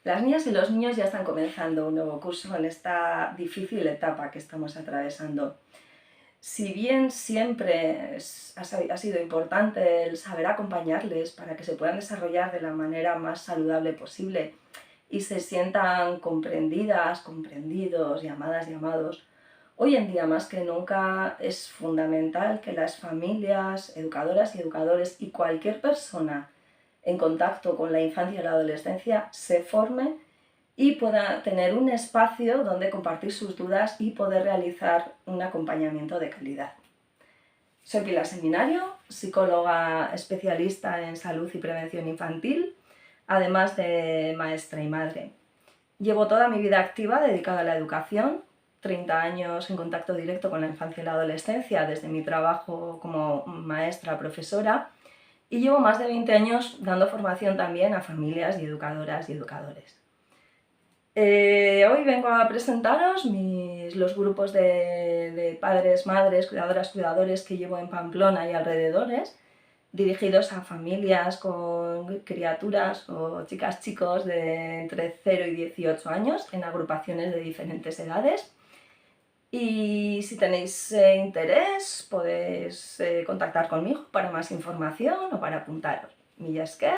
Las niñas y los niños ya están comenzando un nuevo curso en esta difícil etapa que estamos atravesando. Si bien siempre ha sido importante el saber acompañarles para que se puedan desarrollar de la manera más saludable posible y se sientan comprendidas, comprendidos, llamadas, llamados, hoy en día más que nunca es fundamental que las familias, educadoras y educadores y cualquier persona en contacto con la infancia y la adolescencia se forme y pueda tener un espacio donde compartir sus dudas y poder realizar un acompañamiento de calidad. Soy Pilar Seminario, psicóloga especialista en salud y prevención infantil, además de maestra y madre. Llevo toda mi vida activa dedicada a la educación, 30 años en contacto directo con la infancia y la adolescencia desde mi trabajo como maestra, profesora, y llevo más de 20 años dando formación también a familias y educadoras y educadores. Hoy vengo a presentaros los grupos de padres, madres, cuidadoras, cuidadores que llevo en Pamplona y alrededores, dirigidos a familias con criaturas o chicas, chicos de entre 0 y 18 años en agrupaciones de diferentes edades. Y si tenéis interés, podéis contactar conmigo para más información o para apuntaros. Millasquer.